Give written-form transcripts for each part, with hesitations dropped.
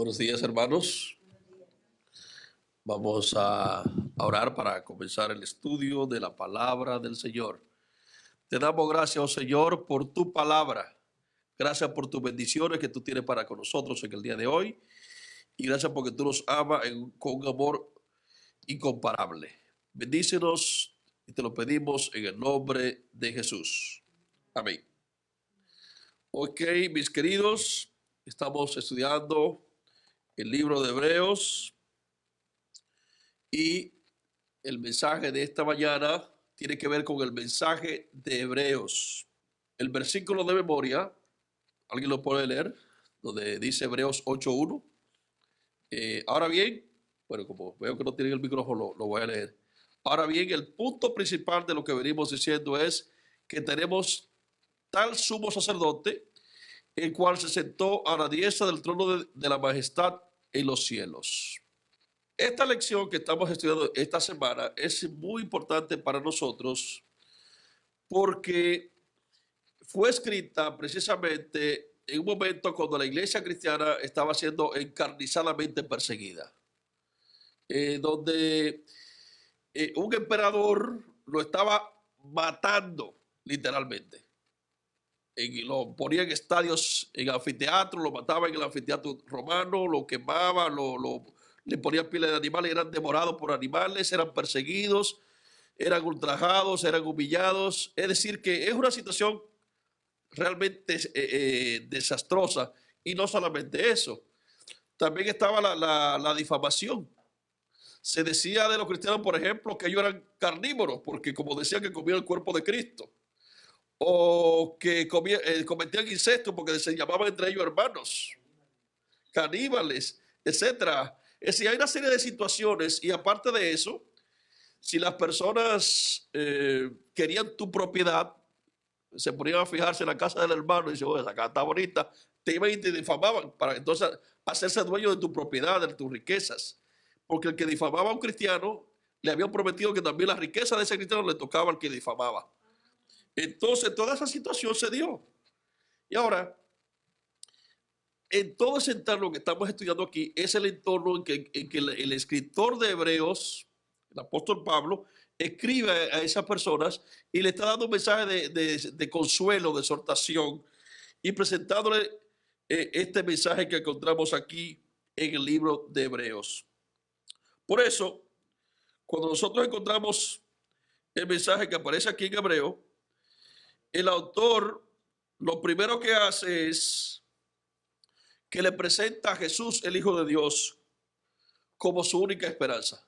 Buenos días, hermanos. Vamos a orar para comenzar el estudio de la palabra del Señor. Te damos gracias, oh Señor, por tu palabra. Gracias por tus bendiciones que tú tienes para con nosotros en el día de hoy. Y gracias porque tú nos amas con un amor incomparable. Bendícenos y te lo pedimos en el nombre de Jesús. Amén. Ok, mis queridos, estamos estudiando el libro de Hebreos. Y el mensaje de esta mañana tiene que ver con el mensaje de Hebreos. El versículo de memoria, ¿alguien lo puede leer? Donde dice Hebreos 8:1. Ahora bien, bueno, como veo que no tienen el micrófono, lo voy a leer. Ahora bien, el punto principal de lo que venimos diciendo es que tenemos tal sumo sacerdote, el cual se sentó a la diestra del trono de la majestad en los cielos. Esta lección que estamos estudiando esta semana es muy importante para nosotros porque fue escrita precisamente en un momento cuando la iglesia cristiana estaba siendo encarnizadamente perseguida, donde un emperador lo estaba matando literalmente. Lo ponía en estadios, en anfiteatros, lo mataba en el anfiteatro romano, lo quemaba, le ponían pieles de animales, eran devorados por animales, eran perseguidos, eran ultrajados, eran humillados. Es decir, que es una situación realmente desastrosa. Y no solamente eso, también estaba la difamación. Se decía de los cristianos, por ejemplo, que ellos eran carnívoros, porque como decían que comían el cuerpo de Cristo, o que cometían incesto porque se llamaban entre ellos hermanos, caníbales, etcétera. Es decir, hay una serie de situaciones y aparte de eso, si las personas querían tu propiedad, se ponían a fijarse en la casa del hermano y decían, oye, esa casa está bonita, te iban y te difamaban para entonces hacerse dueño de tu propiedad, de tus riquezas. Porque el que difamaba a un cristiano, le habían prometido que también la riqueza de ese cristiano le tocaba al que difamaba. Entonces, toda esa situación se dio. Y ahora, en todo ese entorno que estamos estudiando aquí, es el entorno en que el escritor de Hebreos, el apóstol Pablo, escribe a esas personas y le está dando un mensaje de consuelo, de exhortación, y presentándole este mensaje que encontramos aquí en el libro de Hebreos. Por eso, cuando nosotros encontramos el mensaje que aparece aquí en Hebreo, el autor lo primero que hace es que le presenta a Jesús, el Hijo de Dios, como su única esperanza.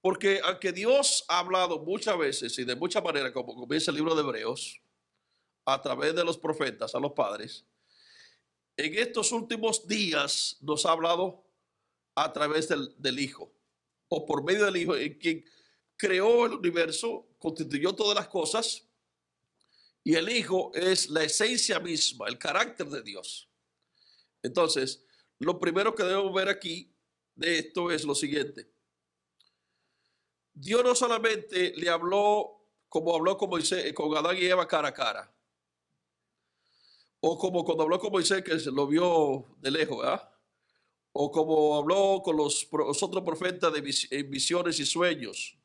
Porque aunque Dios ha hablado muchas veces y de muchas maneras, como comienza el libro de Hebreos, a través de los profetas, a los padres, en estos últimos días nos ha hablado a través del Hijo, o por medio del Hijo, en quien creó el universo, constituyó todas las cosas, y el Hijo es la esencia misma, el carácter de Dios. Entonces, lo primero que debemos ver aquí de esto es lo siguiente. Dios no solamente le habló como habló con Moisés, con Adán y Eva cara a cara, o como cuando habló con Moisés que se lo vio de lejos, ¿verdad? O como habló con los otros profetas en visiones y sueños,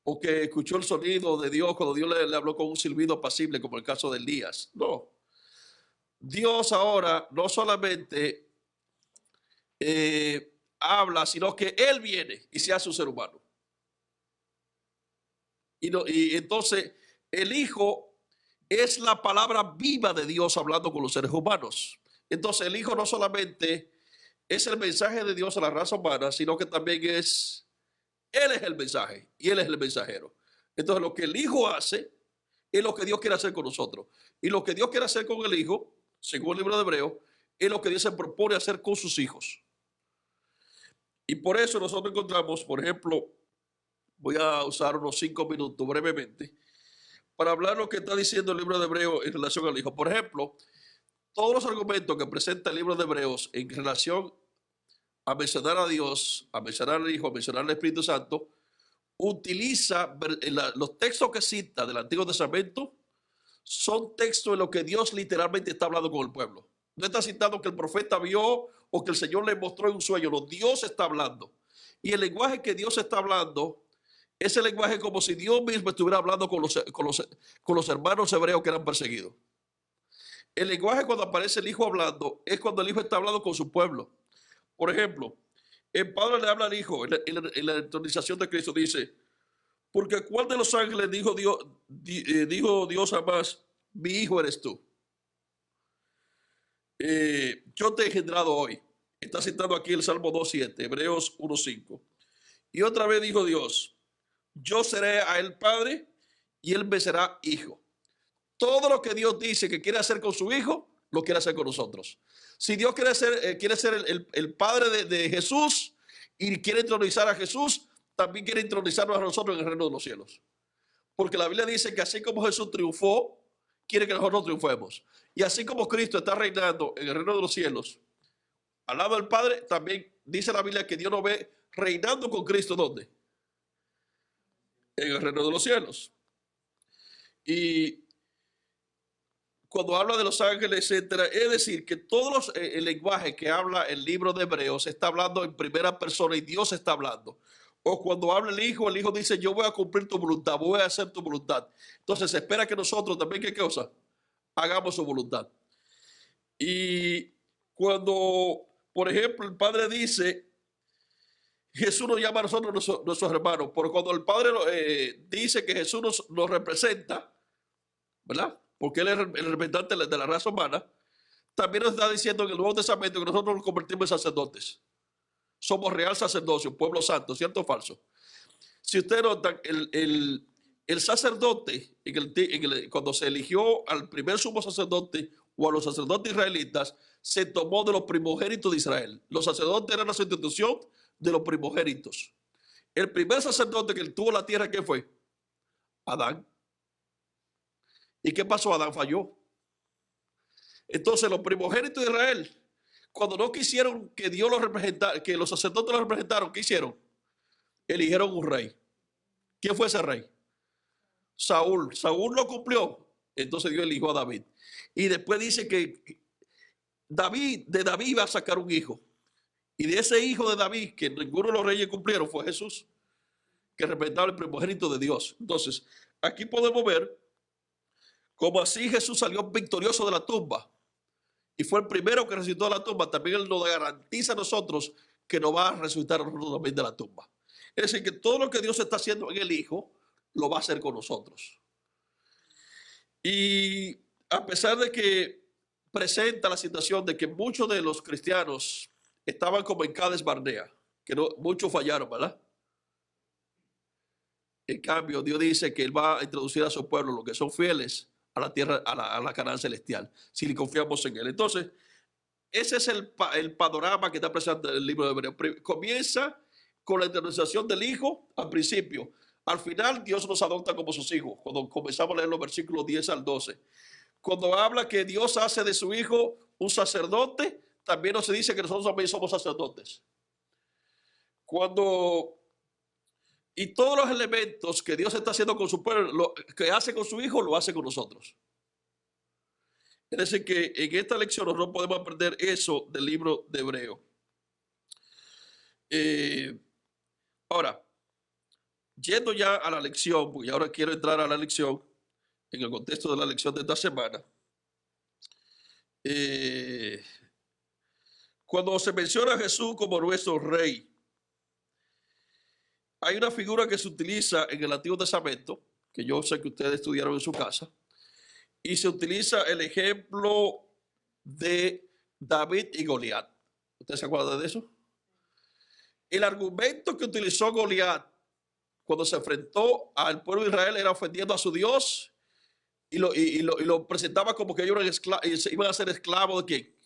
o que escuchó el sonido de Dios cuando Dios le habló con un silbido apacible, como el caso de Elías. No. Dios ahora no solamente habla, sino que Él viene y se hace un ser humano. Y entonces el Hijo es la palabra viva de Dios hablando con los seres humanos. Entonces el Hijo no solamente es el mensaje de Dios a la raza humana, sino que también Él es el mensaje y Él es el mensajero. Entonces lo que el Hijo hace es lo que Dios quiere hacer con nosotros. Y lo que Dios quiere hacer con el Hijo, según el libro de Hebreos, es lo que Dios se propone hacer con sus hijos. Y por eso nosotros encontramos, por ejemplo, voy a usar unos 5 minutos brevemente para hablar lo que está diciendo el libro de Hebreos en relación al Hijo. Por ejemplo, todos los argumentos que presenta el libro de Hebreos en relación a mencionar a Dios, a mencionar al Hijo, a mencionar al Espíritu Santo, utiliza los textos que cita del Antiguo Testamento, son textos en los que Dios literalmente está hablando con el pueblo. No está citando que el profeta vio o que el Señor le mostró en un sueño. No, Dios está hablando. Y el lenguaje que Dios está hablando es el lenguaje como si Dios mismo estuviera hablando con los hermanos hebreos que eran perseguidos. El lenguaje cuando aparece el Hijo hablando es cuando el Hijo está hablando con su pueblo. Por ejemplo, el Padre le habla al Hijo en la entronización de Cristo, dice, porque ¿cuál de los ángeles dijo Dios jamás, mi Hijo eres tú? Yo te he engendrado hoy. Está citando aquí el Salmo 2.7, Hebreos 1.5. Y otra vez dijo Dios, yo seré a él padre y él me será hijo. Todo lo que Dios dice que quiere hacer con su hijo, lo quiere hacer con nosotros. Si Dios quiere ser el padre de Jesús y quiere entronizar a Jesús, también quiere entronizarnos a nosotros en el reino de los cielos. Porque la Biblia dice que así como Jesús triunfó, quiere que nosotros triunfemos. Y así como Cristo está reinando en el reino de los cielos, al lado del Padre, también dice la Biblia que Dios nos ve reinando con Cristo. ¿Dónde? En el reino de los cielos. Y cuando habla de los ángeles, etcétera, es decir, que todos el lenguaje que habla el libro de Hebreos está hablando en primera persona y Dios está hablando. O cuando habla el Hijo dice, yo voy a cumplir tu voluntad, voy a hacer tu voluntad. Entonces se espera que nosotros también, ¿qué cosa? Hagamos su voluntad. Y cuando, por ejemplo, el Padre dice, Jesús nos llama a nosotros nuestros hermanos, porque cuando el Padre dice que Jesús nos representa, ¿verdad? Porque Él es el representante de la raza humana, también nos está diciendo en el Nuevo Testamento que nosotros nos convertimos en sacerdotes. Somos real sacerdocio, pueblo santo, ¿cierto o falso? Si ustedes notan, el sacerdote, cuando se eligió al primer sumo sacerdote o a los sacerdotes israelitas, se tomó de los primogénitos de Israel. Los sacerdotes eran la sustitución de los primogénitos. El primer sacerdote que tuvo la tierra, ¿qué fue? Adán. ¿Y qué pasó? Adán falló. Entonces los primogénitos de Israel, cuando no quisieron que Dios los representara, que los sacerdotes los representaron, ¿qué hicieron? Eligieron un rey. ¿Quién fue ese rey? Saúl. Saúl lo cumplió. Entonces Dios eligió a David. Y después dice que de David iba a sacar un hijo. Y de ese hijo de David, que ninguno de los reyes cumplieron, fue Jesús, que representaba el primogénito de Dios. Entonces, aquí podemos ver cómo así Jesús salió victorioso de la tumba. Y fue el primero que resucitó de la tumba. También Él nos garantiza a nosotros que nos va a resucitar a nosotros también de la tumba. Es decir, que todo lo que Dios está haciendo en el Hijo, lo va a hacer con nosotros. Y a pesar de que presenta la situación de que muchos de los cristianos estaban como en Cades Barnea, que no, muchos fallaron, ¿verdad? En cambio, Dios dice que Él va a introducir a su pueblo, los que son fieles, a la tierra, a la Canaán celestial, si le confiamos en Él. Entonces, ese es el panorama que está presentando el libro de Hebreos. Comienza con la introducción del Hijo al principio. Al final, Dios nos adopta como sus hijos. Cuando comenzamos a leer los versículos 10 al 12. Cuando habla que Dios hace de su Hijo un sacerdote, también nos dice que nosotros también somos sacerdotes. Y todos los elementos que Dios está haciendo con su pueblo, lo que hace con su Hijo, lo hace con nosotros. Es decir, que en esta lección no podemos aprender eso del libro de Hebreo. Ahora, yendo ya a la lección, porque ahora quiero entrar a la lección, en el contexto de la lección de esta semana. Cuando se menciona a Jesús como nuestro rey, hay una figura que se utiliza en el Antiguo Testamento, que yo sé que ustedes estudiaron en su casa, y se utiliza el ejemplo de David y Goliat. ¿Ustedes se acuerdan de eso? El argumento que utilizó Goliat cuando se enfrentó al pueblo de Israel era ofendiendo a su Dios y lo presentaba como que ellos iban a ser esclavos de ¿quién?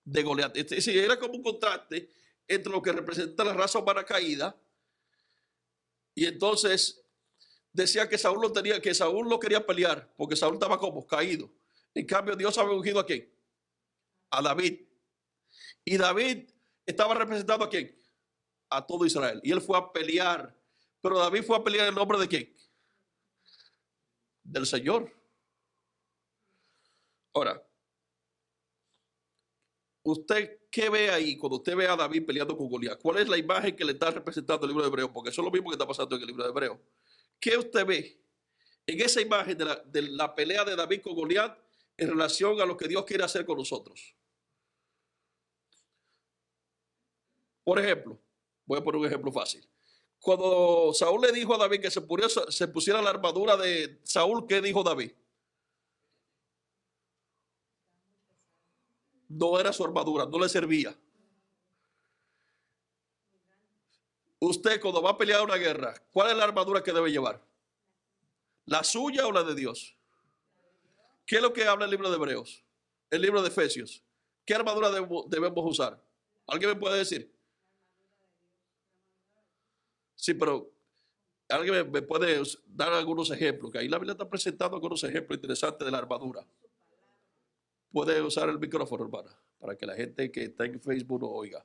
De Goliat. Es decir, era como un contraste entre lo que representa la raza humana caída y entonces decía que Saúl lo quería pelear porque Saúl estaba como caído. En cambio, Dios había ungido a quién? A David. Y David estaba representando a quién? A todo Israel. Y él fue a pelear. Pero David fue a pelear en nombre de quién? Del Señor. Ahora, ¿Usted qué ve ahí cuando usted ve a David peleando con Goliat? ¿Cuál es la imagen que le está representando el libro de Hebreos? Porque eso es lo mismo que está pasando en el libro de Hebreos. ¿Qué usted ve en esa imagen de la pelea de David con Goliat en relación a lo que Dios quiere hacer con nosotros? Por ejemplo, voy a poner un ejemplo fácil. Cuando Saúl le dijo a David que se pusiera la armadura de Saúl, ¿qué dijo David? No era su armadura, no le servía. Usted cuando va a pelear una guerra, ¿cuál es la armadura que debe llevar? ¿La suya o la de Dios? ¿Qué es lo que habla el libro de Hebreos? El libro de Efesios. ¿Qué armadura debemos usar? ¿Alguien me puede decir? Sí, pero alguien me puede dar algunos ejemplos, que ahí la Biblia está presentando algunos ejemplos interesantes de la armadura. Puede usar el micrófono, hermana, para que la gente que está en Facebook lo oiga.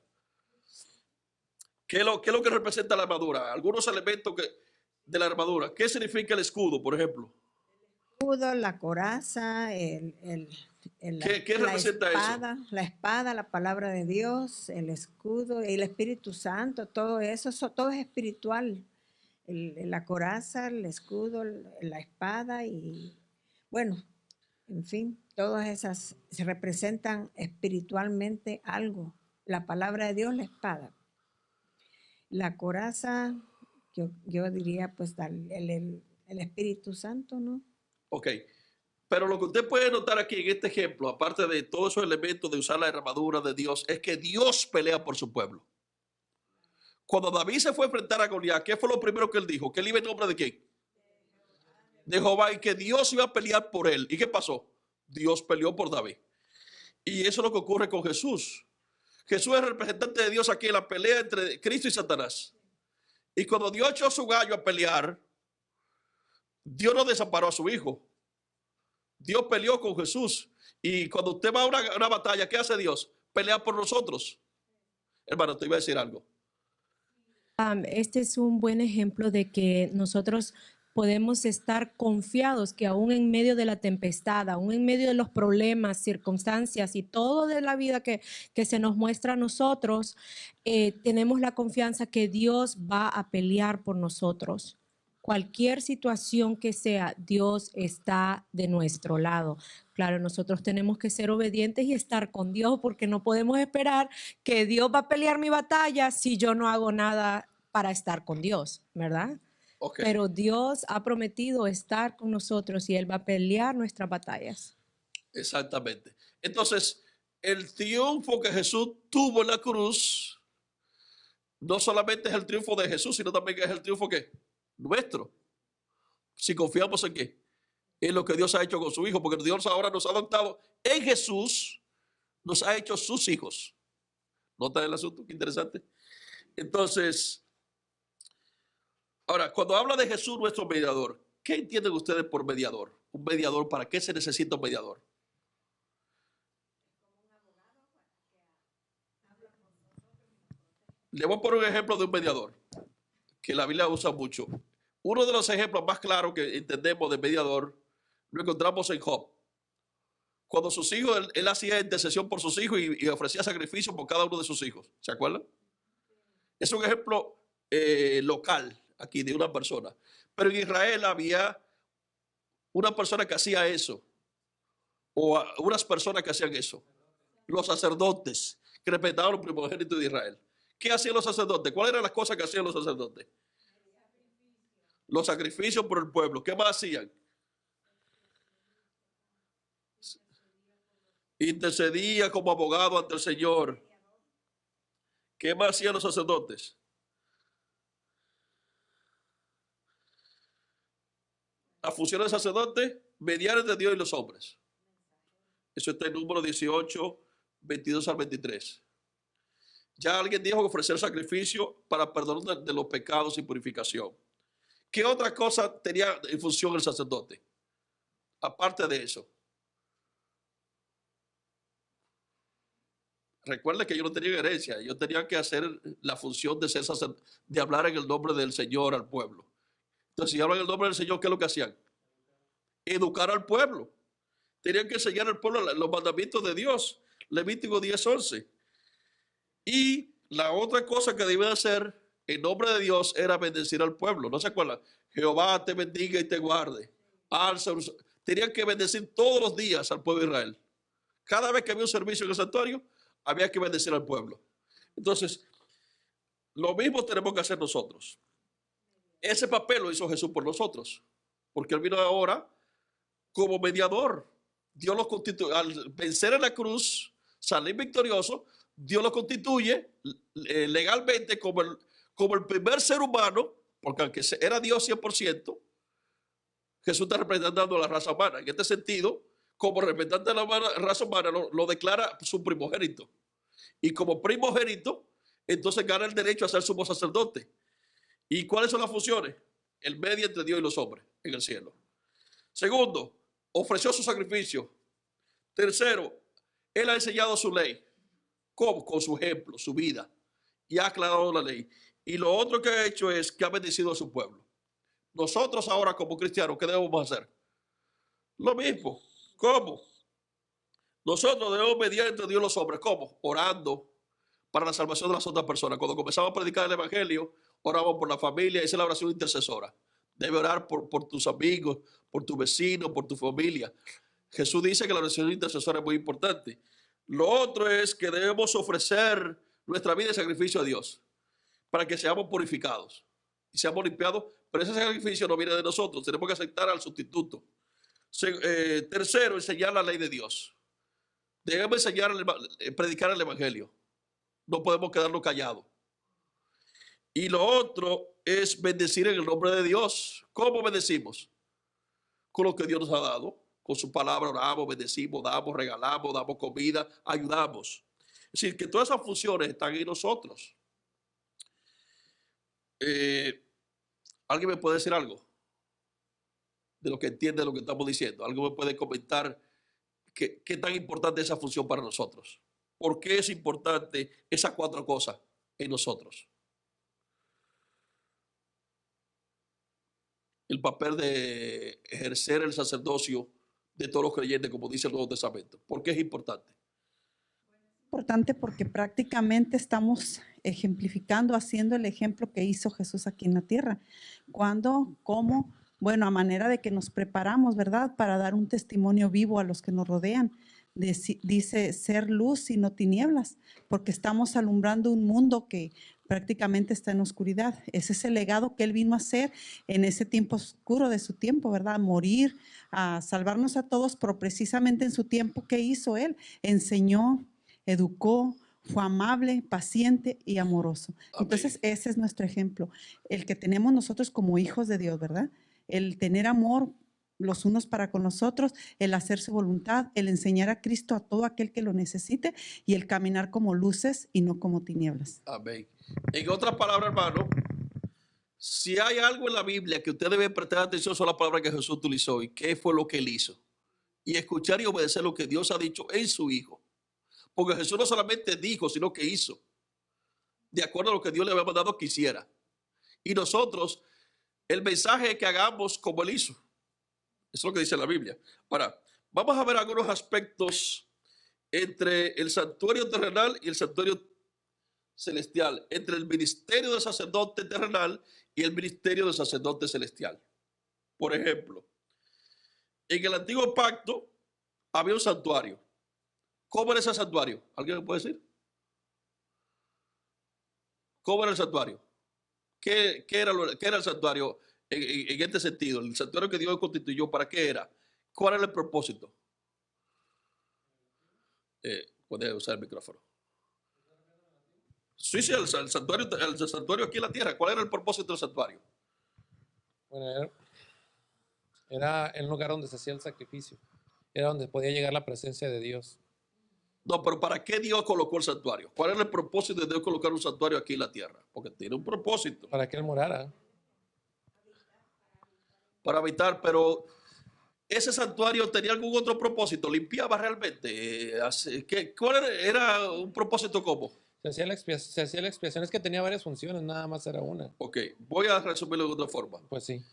¿Qué es lo que representa la armadura? Algunos elementos de la armadura. ¿Qué significa el escudo, por ejemplo? Escudo, la coraza, ¿Qué representa espada, eso? la espada, la palabra de Dios, el escudo, el Espíritu Santo, todo eso, todo es espiritual. La coraza, el escudo, la espada y bueno, en fin, todas esas se representan espiritualmente algo. La palabra de Dios, la espada. La coraza, yo diría pues el Espíritu Santo, ¿no? Ok. Pero lo que usted puede notar aquí en este ejemplo, aparte de todos esos elementos de usar la armadura de Dios, es que Dios pelea por su pueblo. Cuando David se fue a enfrentar a Goliat, ¿qué fue lo primero que él dijo? Que él iba en nombre de quién? De Jehová, y que Dios iba a pelear por él. ¿Y qué pasó? Dios peleó por David. Y eso es lo que ocurre con Jesús. Jesús es el representante de Dios aquí en la pelea entre Cristo y Satanás. Y cuando Dios echó a su gallo a pelear, Dios no desamparó a su hijo. Dios peleó con Jesús. Y cuando usted va a una batalla, ¿qué hace Dios? Pelea por nosotros. Hermano, te iba a decir algo. Este es un buen ejemplo de que nosotros podemos estar confiados que aún en medio de la tempestad, aún en medio de los problemas, circunstancias y todo de la vida que se nos muestra a nosotros, tenemos la confianza que Dios va a pelear por nosotros. Cualquier situación que sea, Dios está de nuestro lado. Claro, nosotros tenemos que ser obedientes y estar con Dios porque no podemos esperar que Dios va a pelear mi batalla si yo no hago nada para estar con Dios, ¿verdad? Okay. Pero Dios ha prometido estar con nosotros y Él va a pelear nuestras batallas. Exactamente. Entonces, el triunfo que Jesús tuvo en la cruz no solamente es el triunfo de Jesús, sino también es el triunfo que nuestro. Si confiamos en qué, en lo que Dios ha hecho con su Hijo, porque Dios ahora nos ha adoptado en Jesús, nos ha hecho sus hijos. ¿Nota el asunto? Qué interesante. Entonces, ahora, cuando habla de Jesús, nuestro mediador, ¿qué entienden ustedes por mediador? Un mediador, ¿para qué se necesita un mediador? Le voy a poner un ejemplo de un mediador que la Biblia usa mucho. Uno de los ejemplos más claros que entendemos de mediador lo encontramos en Job. Cuando sus hijos, él hacía intercesión por sus hijos y ofrecía sacrificio por cada uno de sus hijos. ¿Se acuerdan? Es un ejemplo local aquí de una persona. Pero en Israel había una persona que hacía eso, o unas personas que hacían eso. Los sacerdotes que respetaban los primogénitos de Israel. ¿Qué hacían los sacerdotes? ¿Cuáles eran las cosas que hacían los sacerdotes? Los sacrificios por el pueblo. ¿Qué más hacían? Intercedía como abogado ante el Señor. ¿Qué más hacían los sacerdotes? La función del sacerdote, mediar entre Dios y los hombres. Eso está en Número 18, 22 al 23. Ya alguien dijo que ofrecer sacrificio para perdón de los pecados y purificación. ¿Qué otra cosa tenía en función el sacerdote? Aparte de eso. Recuerda que yo no tenía herencia, yo tenía que hacer la función de ser sacerdote, de hablar en el nombre del Señor al pueblo. Entonces, si hablan en el nombre del Señor, ¿qué es lo que hacían? Educar al pueblo. Tenían que enseñar al pueblo los mandamientos de Dios, Levítico 10:11. Y la otra cosa que debía hacer en nombre de Dios era bendecir al pueblo. ¿No se acuerdan? Jehová te bendiga y te guarde. Tenían que bendecir todos los días al pueblo de Israel. Cada vez que había un servicio en el santuario, había que bendecir al pueblo. Entonces, lo mismo tenemos que hacer nosotros. Ese papel lo hizo Jesús por nosotros, porque Él vino ahora como mediador. Dios lo constituye, al vencer en la cruz, salir victorioso, Dios lo constituye legalmente como el primer ser humano, porque aunque era Dios 100%, Jesús está representando a la raza humana. En este sentido, como representante de la raza humana, lo declara su primogénito. Y como primogénito, entonces gana el derecho a ser sumo sacerdote. ¿Y cuáles son las funciones? El medio entre Dios y los hombres en el cielo. Segundo, ofreció su sacrificio. Tercero, Él ha enseñado su ley. ¿Cómo? Con su ejemplo, su vida. Y ha aclarado la ley. Y lo otro que ha hecho es que ha bendecido a su pueblo. Nosotros ahora como cristianos, ¿qué debemos hacer? Lo mismo. ¿Cómo? Nosotros debemos mediar entre Dios y los hombres. ¿Cómo? Orando para la salvación de las otras personas. Cuando comenzamos a predicar el evangelio, oramos por la familia. Esa es la oración intercesora. Debe orar por tus amigos, por tu vecino, por tu familia. Jesús dice que la oración intercesora es muy importante. Lo otro es que debemos ofrecer nuestra vida en sacrificio a Dios para que seamos purificados y seamos limpiados. Pero ese sacrificio no viene de nosotros. Tenemos que aceptar al sustituto. Tercero, enseñar la ley de Dios. Debemos predicar el evangelio. No podemos quedarnos callados. Y lo otro es bendecir en el nombre de Dios. ¿Cómo bendecimos? Con lo que Dios nos ha dado. Con su palabra oramos, bendecimos, damos, regalamos, damos comida, ayudamos. Es decir, que todas esas funciones están en nosotros. ¿Alguien me puede decir algo de lo que entiende de lo que estamos diciendo? ¿Alguien me puede comentar qué tan importante es esa función para nosotros? ¿Por qué es importante esas cuatro cosas en nosotros? El papel de ejercer el sacerdocio de todos los creyentes, como dice el Nuevo Testamento. ¿Por qué es importante? Importante porque prácticamente estamos ejemplificando, haciendo el ejemplo que hizo Jesús aquí en la tierra. ¿Cuándo? ¿Cómo? Bueno, a manera de que nos preparamos, ¿verdad? Para dar un testimonio vivo a los que nos rodean. Dice ser luz y no tinieblas, porque estamos alumbrando un mundo que prácticamente está en oscuridad. Ese es el legado que Él vino a hacer en ese tiempo oscuro de su tiempo, ¿verdad? Morir, a salvarnos a todos, pero precisamente en su tiempo, ¿qué hizo Él? Enseñó, educó, fue amable, paciente y amoroso. Amén. Entonces, ese es nuestro ejemplo, el que tenemos nosotros como hijos de Dios, ¿verdad? El tener amor los unos para con los otros, el hacer su voluntad, el enseñar a Cristo a todo aquel que lo necesite y el caminar como luces y no como tinieblas. Amén. En otras palabras, hermano, si hay algo en la Biblia que usted debe prestar atención, son las palabras que Jesús utilizó y qué fue lo que Él hizo. Y escuchar y obedecer lo que Dios ha dicho en su Hijo. Porque Jesús no solamente dijo, sino que hizo. De acuerdo a lo que Dios le había mandado que hiciera. Y nosotros, el mensaje es que hagamos como Él hizo. Eso es lo que dice la Biblia. Ahora, vamos a ver algunos aspectos entre el santuario terrenal y el santuario celestial. Entre el ministerio del sacerdote terrenal y el ministerio del sacerdote celestial. Por ejemplo, en el antiguo pacto había un santuario. ¿Cómo era ese santuario? ¿Alguien me puede decir? ¿Cómo era el santuario? ¿Qué era el santuario en este sentido? El santuario que Dios constituyó, ¿para qué era? ¿Cuál era el propósito? Puede usar el micrófono. Sí, el santuario aquí en la tierra. ¿Cuál era el propósito del santuario? Bueno, era el lugar donde se hacía el sacrificio. Era donde podía llegar la presencia de Dios. No, pero ¿para qué Dios colocó el santuario? ¿Cuál era el propósito de Dios colocar un santuario aquí en la tierra? Porque tiene un propósito. Para que Él morara. Para habitar, pero ese santuario tenía algún otro propósito, limpiaba realmente. ¿Cuál era un propósito cómo? Se hacía la expiación, es que tenía varias funciones, nada más era una. Ok, voy a resumirlo de otra forma. Pues sí.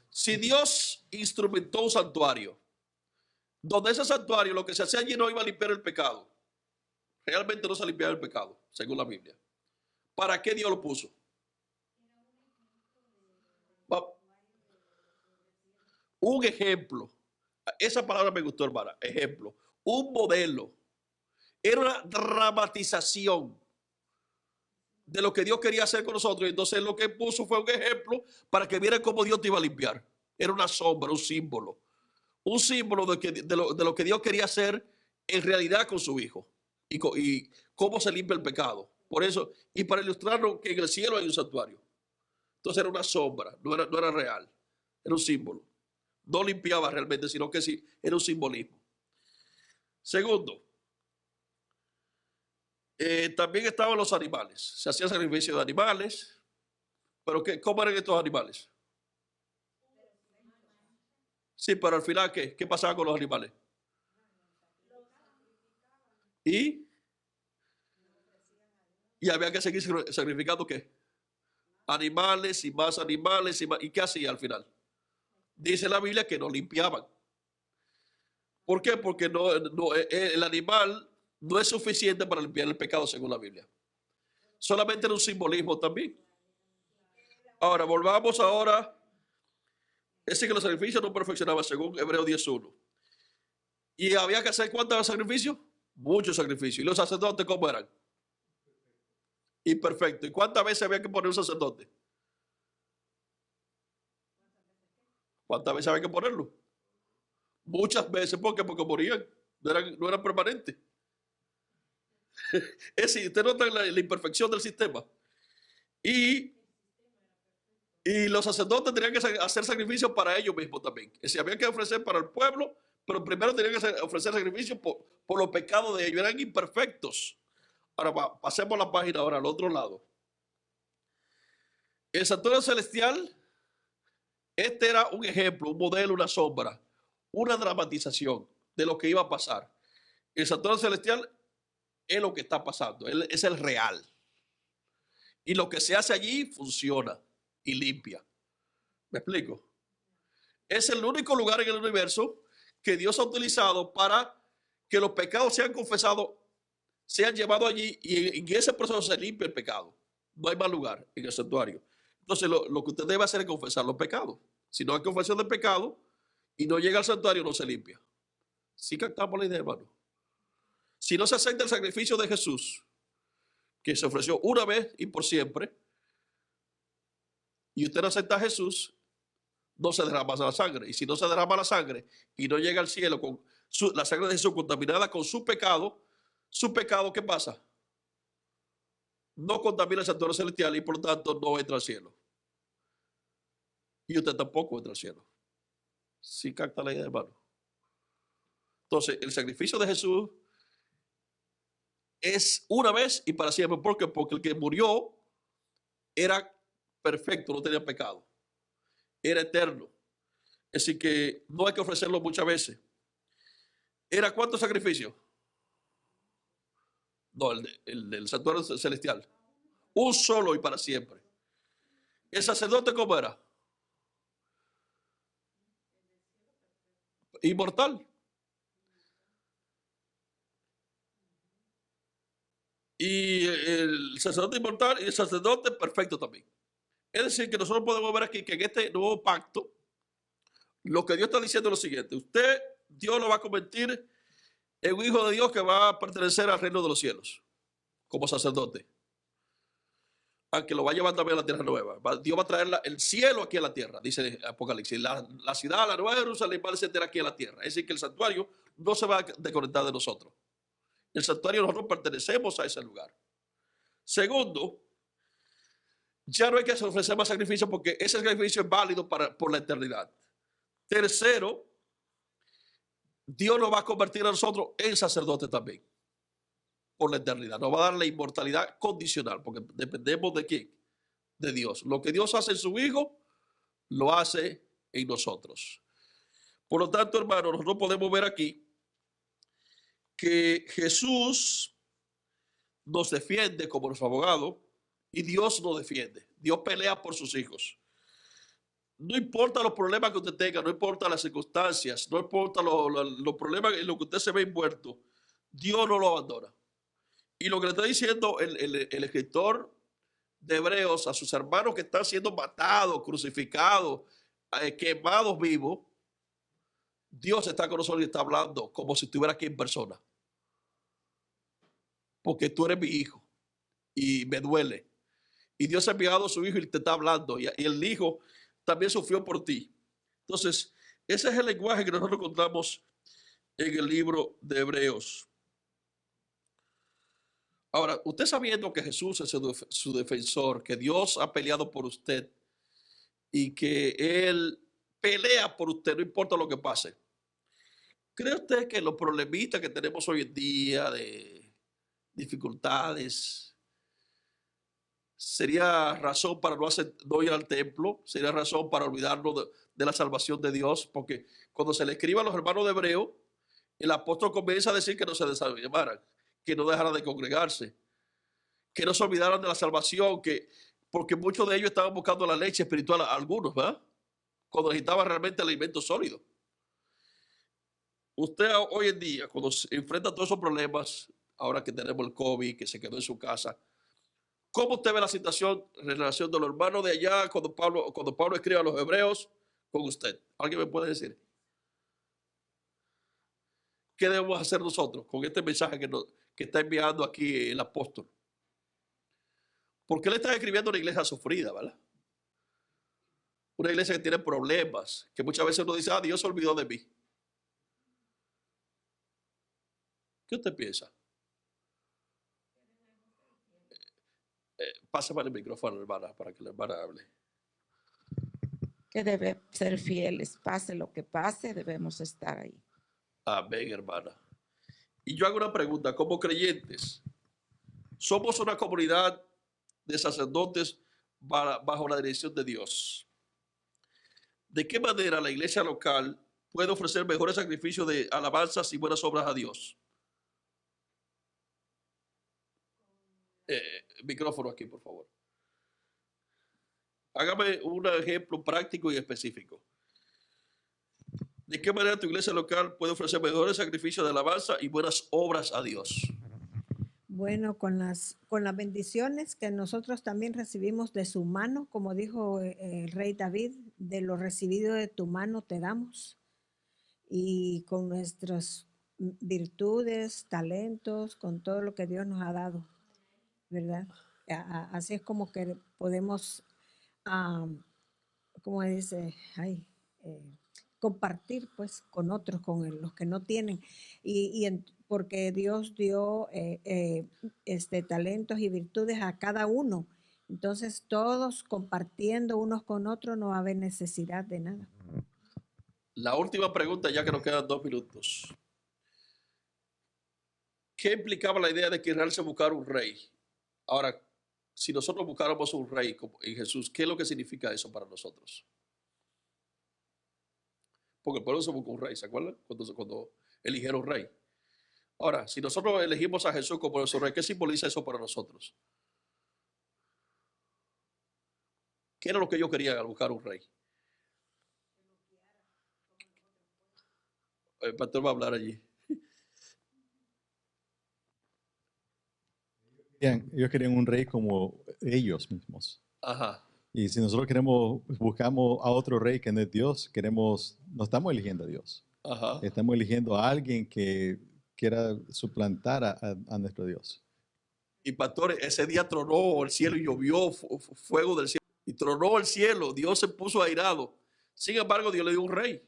Si Dios instrumentó un santuario, donde ese santuario lo que se hacía allí no iba a limpiar el pecado, Realmente no se limpiaba el pecado, según la Biblia. ¿Para qué Dios lo puso? Un ejemplo. Esa palabra me gustó, hermana. Ejemplo. Un modelo. Era una dramatización de lo que Dios quería hacer con nosotros. Entonces lo que puso fue un ejemplo para que vieran cómo Dios te iba a limpiar. Era una sombra, un símbolo. Un símbolo de lo que Dios quería hacer en realidad con su Hijo. Y cómo se limpia el pecado. Por eso, y para ilustrarnos que en el cielo hay un santuario. Entonces era una sombra, no era real. Era un símbolo. No limpiaba realmente, sino que sí, era un simbolismo. Segundo, también estaban los animales. Se hacía sacrificio de animales. Pero ¿cómo eran estos animales? Sí, pero al final, ¿qué pasaba con los animales? Y había que seguir sacrificando ¿qué? Animales y más animales. ¿Y qué hacía al final? Dice la Biblia que no limpiaban. ¿Por qué? Porque el animal no es suficiente para limpiar el pecado según la Biblia. Solamente era un simbolismo también. Ahora, volvamos ahora. Ese que los sacrificios no perfeccionaban según Hebreos 10:1. ¿Y había que hacer cuántos sacrificios? Muchos sacrificios. ¿Y los sacerdotes cómo eran? Imperfectos. ¿Y cuántas veces había que poner un sacerdote? ¿Cuántas veces había que ponerlo? Muchas veces. ¿Por qué? Porque morían. No eran permanentes. Es decir, usted nota la imperfección del sistema. Y los sacerdotes tenían que hacer sacrificios para ellos mismos también. Es decir, había que ofrecer para el pueblo, pero primero tenían que ofrecer sacrificios por los pecados de ellos. Eran imperfectos. Ahora pasemos la página ahora al otro lado. El santuario celestial, este era un ejemplo, un modelo, una sombra, una dramatización de lo que iba a pasar. El santuario celestial es lo que está pasando, es el real. Y lo que se hace allí funciona y limpia. ¿Me explico? Es el único lugar en el universo que Dios ha utilizado para que los pecados sean confesados, sean llevados allí y en ese proceso se limpia el pecado. No hay más lugar en el santuario. Entonces lo que usted debe hacer es confesar los pecados. Si no hay confesión del pecado y no llega al santuario, no se limpia. ¿Sí captamos la idea, hermano? Si no se acepta el sacrificio de Jesús, que se ofreció una vez y por siempre, y usted no acepta a Jesús, no se derrama la sangre. Y si no se derrama la sangre y no llega al cielo con la sangre de Jesús contaminada con su pecado, ¿qué pasa? No contamina el santuario celestial y por lo tanto no entra al cielo. Y usted tampoco entra al cielo. ¿Sí capta la idea, hermano? Entonces, el sacrificio de Jesús es una vez y para siempre. ¿Por qué? Porque el que murió era perfecto, no tenía pecado. Era eterno. Es decir, que no hay que ofrecerlo muchas veces. ¿Era cuántos sacrificios? No, el del santuario celestial. Un solo y para siempre. ¿El sacerdote cómo era? Inmortal. Y el sacerdote inmortal y el sacerdote perfecto también. Es decir, que nosotros podemos ver aquí que en este nuevo pacto, lo que Dios está diciendo es lo siguiente. Dios lo va a convertir en un hijo de Dios que va a pertenecer al reino de los cielos, como sacerdote. Aunque lo va a llevar también a la tierra nueva. Dios va a traer el cielo aquí a la tierra, dice Apocalipsis. La ciudad, la nueva Jerusalén va a descender aquí a la tierra. Es decir, que el santuario no se va a desconectar de nosotros. El santuario nosotros pertenecemos a ese lugar. Segundo, ya no hay que ofrecer más sacrificio porque ese sacrificio es válido por la eternidad. Tercero, Dios nos va a convertir a nosotros en sacerdotes también por la eternidad. Nos va a dar la inmortalidad condicional porque dependemos de quién, de Dios. Lo que Dios hace en su Hijo, lo hace en nosotros. Por lo tanto, hermanos, nosotros podemos ver aquí que Jesús nos defiende como nuestro abogado y Dios nos defiende. Dios pelea por sus hijos. No importa los problemas que usted tenga, no importa las circunstancias, no importa los problemas en los que usted se ve envuelto, Dios no lo abandona. Y lo que le está diciendo el escritor de Hebreos a sus hermanos que están siendo matados, crucificados, quemados vivos, Dios está con nosotros y está hablando como si estuviera aquí en persona. Porque tú eres mi hijo y me duele. Y Dios ha enviado a su hijo y te está hablando. Y el hijo también sufrió por ti. Entonces, ese es el lenguaje que nosotros encontramos en el libro de Hebreos. Ahora, usted sabiendo que Jesús es su defensor, que Dios ha peleado por usted y que Él pelea por usted, no importa lo que pase. ¿Cree usted que los problemitas que tenemos hoy en día de dificultades sería razón para no ir al templo? ¿Sería razón para olvidarnos de la salvación de Dios? Porque cuando se le escribe a los hermanos de Hebreo, el apóstol comienza a decir que no se desanimaran, que no dejaran de congregarse, que no se olvidaran de la salvación, porque muchos de ellos estaban buscando la leche espiritual, algunos, ¿verdad? Cuando necesitaban realmente el alimento sólido. Usted hoy en día, cuando se enfrenta a todos esos problemas, ahora que tenemos el COVID, que se quedó en su casa, ¿cómo usted ve la situación en relación de los hermanos de allá cuando Pablo escribe a los hebreos con usted? ¿Alguien me puede decir? ¿Qué debemos hacer nosotros con este mensaje que está enviando aquí el apóstol? Porque él está escribiendo una iglesia sufrida, ¿verdad? Una iglesia que tiene problemas, que muchas veces uno dice, Dios se olvidó de mí. ¿Qué usted piensa? Pásame el micrófono, hermana, para que la hermana hable. Que debe ser fieles, pase lo que pase, debemos estar ahí. Amén, hermana. Y yo hago una pregunta, como creyentes, somos una comunidad de sacerdotes bajo la dirección de Dios. ¿De qué manera la iglesia local puede ofrecer mejores sacrificios de alabanzas y buenas obras a Dios? Micrófono aquí, por favor. Hágame un ejemplo práctico y específico. ¿De qué manera tu iglesia local puede ofrecer mejores sacrificios de alabanza y buenas obras a Dios? Bueno, con las bendiciones que nosotros también recibimos de su mano, como dijo el rey David, de lo recibido de tu mano te damos. Y con nuestras virtudes, talentos, con todo lo que Dios nos ha dado, ¿verdad? Así es como que podemos, como dice, compartir pues con otros, con los que no tienen. Porque Dios dio talentos y virtudes a cada uno. Entonces todos compartiendo unos con otros no va a haber necesidad de nada. La última pregunta, ya que nos quedan 2 minutos. ¿Qué implicaba la idea de que Israel se buscara un rey? Ahora, si nosotros buscáramos un rey en Jesús, ¿qué es lo que significa eso para nosotros? Porque el pueblo se buscó un rey, ¿se acuerdan? Cuando eligieron rey. Ahora, si nosotros elegimos a Jesús como nuestro rey, ¿qué simboliza eso para nosotros? ¿Qué era lo que ellos querían al buscar un rey? El pastor va a hablar allí. Ellos querían un rey como ellos mismos. Ajá. Y si nosotros buscamos a otro rey que no es Dios, no estamos eligiendo a Dios. Ajá. Estamos eligiendo a alguien que quiera suplantar a nuestro Dios. Y pastor, ese día tronó el cielo y llovió fuego del cielo. Y tronó el cielo, Dios se puso airado. Sin embargo, Dios le dio un rey.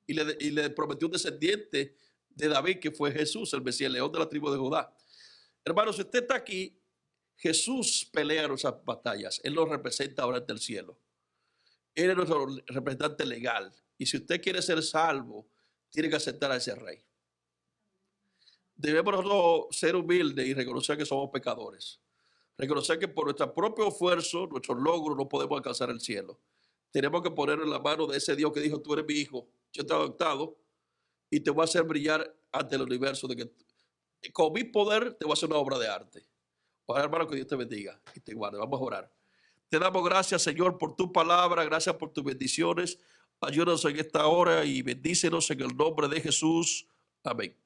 Y le prometió un descendiente de David, que fue Jesús, el Mesías, el león de la tribu de Judá. Hermanos, si usted está aquí, Jesús pelea nuestras batallas. Él nos representa ahora ante el cielo. Él es nuestro representante legal. Y si usted quiere ser salvo, tiene que aceptar a ese rey. Debemos nosotros ser humildes y reconocer que somos pecadores. Reconocer que por nuestro propio esfuerzo, nuestros logros, no podemos alcanzar el cielo. Tenemos que poner en la mano de ese Dios que dijo, tú eres mi hijo, yo te he adoptado y te voy a hacer brillar ante el universo. Con mi poder te voy a hacer una obra de arte. Ojalá, hermano, que Dios te bendiga y te guarde. Vamos a orar. Te damos gracias, Señor, por tu palabra. Gracias por tus bendiciones. Ayúdanos en esta hora y bendícenos en el nombre de Jesús. Amén.